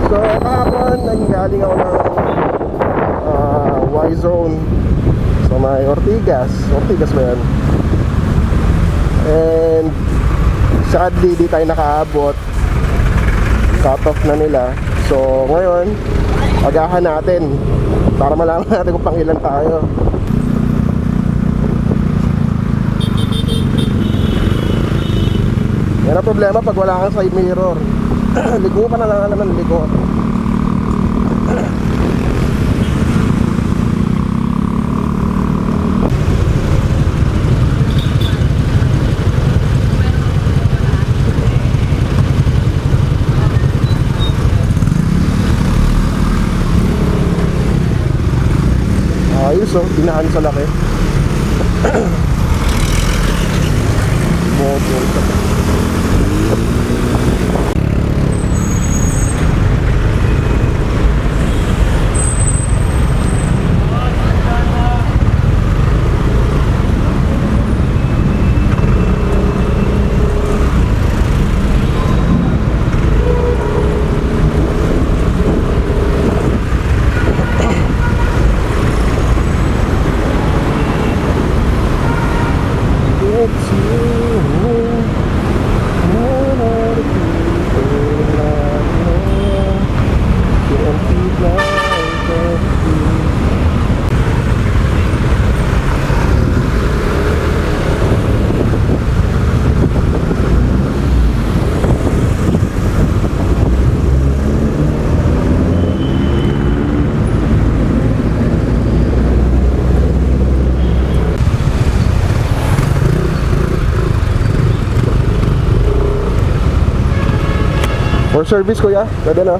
So kahapon nanggaling ako ng Y-Zone sa may Ortigas ba yan? And sadly di tayo nakaabot, cut off na nila. So ngayon agahan natin para malaman natin kung pang ilan tayo. Yan ang problema pag wala kang side mirror. Ligo ka na lang naman, ligo. Ayos oh, dinaan sa laki. Motor sa for service kuya, pwede na.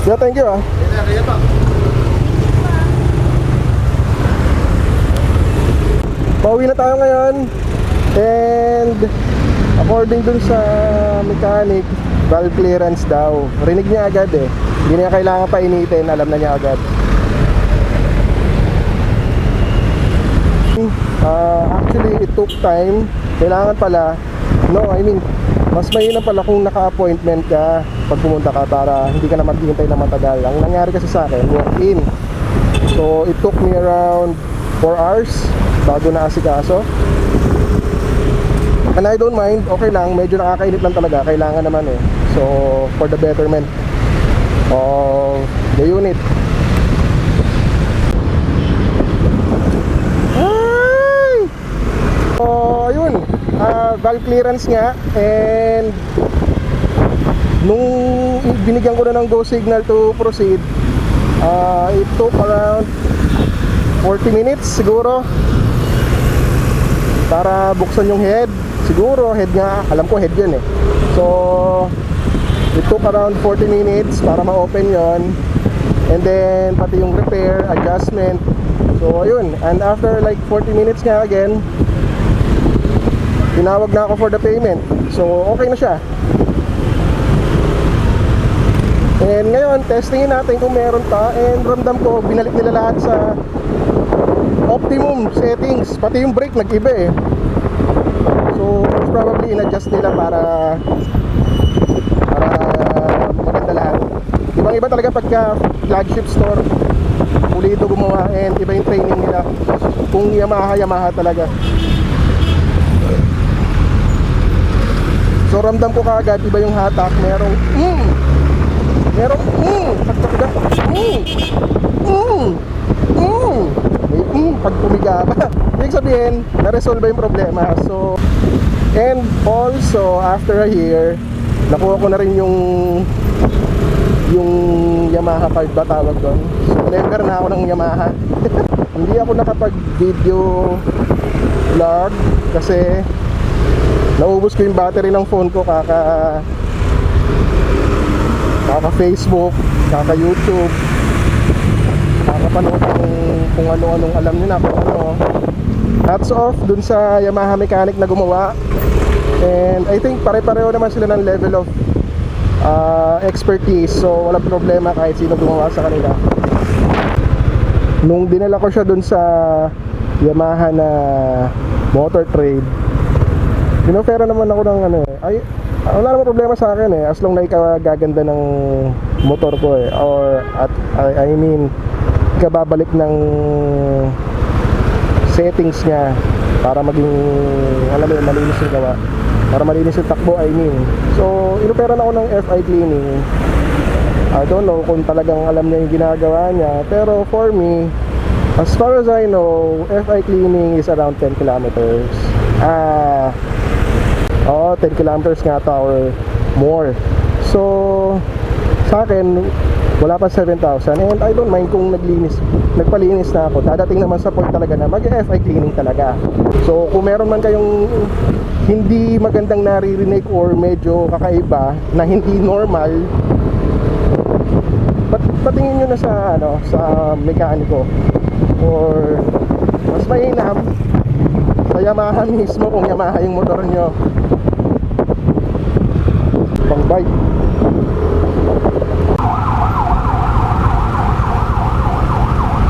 Yeah, thank you ah. Pauwi na tayo ngayon. And according dun sa mechanic, valve clearance daw. Rinig niya agad eh. Hindi niya kailangan painitin, alam na niya agad. Actually, it took time. Kailangan pala, mas mainam pala kung naka-appointment ka pag pumunta ka para hindi ka na maghihintay na matagal. Ang nangyari kasi sa akin, walk-in. So, it took me around 4 hours bago na asikaso. And I don't mind, okay lang, medyo nakakainit lang talaga, kailangan naman eh. So, for the betterment of the unit. Ay! So, ayun, valve clearance nga. And nung binigyan ko na ng go signal to proceed, it took around 40 minutes siguro para buksan yung head. Siguro head nga, alam ko head yun eh. So it took around 40 minutes para ma-open yon. And then pati yung repair, adjustment. So ayun, and after like 40 minutes nga again, tinawag na ako for the payment. So okay na siya. And ngayon, testingin natin kung meron pa. And ramdam ko, binalik nila lahat sa optimum settings. Pati yung brake nag-iba eh. So most probably in-adjust nila para maganda lahat. Ibang iba talaga pagka flagship store, pulito gumawa. And iba yung training nila. Kung Yamaha talaga. So ramdam ko kaagad, iba yung hatak. Merong pag pumiga pa. Ibig sabihin, na-resolve yung problema. So, and also, after a year, nakuha ko na rin yung Yamaha card ba tawag doon. So, member na ako ng Yamaha. Hindi ako nakapag-video vlog kasi naubos ko yung battery ng phone ko kaka Facebook, kaka YouTube, kakapanood kung ano-anong alam nyo na kung ano. Hats off dun sa Yamaha mechanic na gumawa. And I think pare-pareho naman sila ng level of expertise. So walang problema kahit sino gumawa sa kanila. Nung dinala ko siya dun sa Yamaha na motor trade, pinofera naman ako ng ano eh. Ay, wala namang problema sa akin eh, as long na ikagaganda ng motor ko eh, or I mean ikababalik ng settings niya para maging, alam mo yun, malinis yung gawa, para malinis yung takbo, I mean. So inopera na ako ng FI cleaning. I don't know kung talagang alam niya yung ginagawa niya, pero for me, as far as I know, FI cleaning is around 10 kilometers. 10 kilometers nga ata or more. So sa akin, wala pa 7,000, and I don't mind kung nagpalinis na ako. Dadating naman sa point talaga na mag-FI cleaning talaga. So kung meron man kayong hindi magandang naririnig or medyo kakaiba na hindi normal, patingin nyo na sa sa mekaniko, or mas mainam sa Yamaha mismo kung Yamaha yung motor nyo. Pang bike.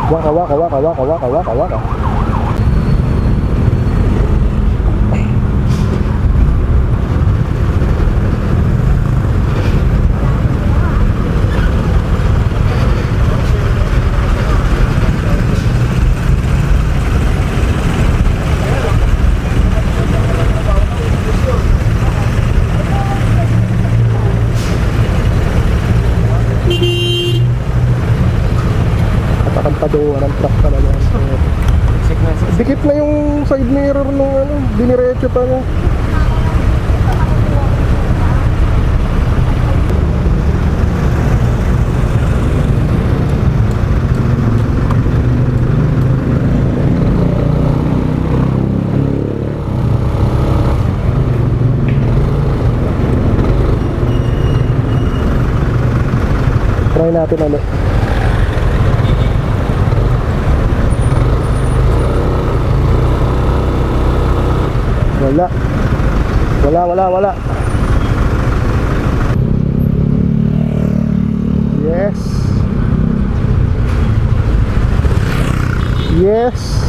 Waka waka waka waka waka waka waka. Paduan ng truck talaga. Dikit na yung side mirror nung diniretso pa niya. Try natin ulit. Wala. Yes.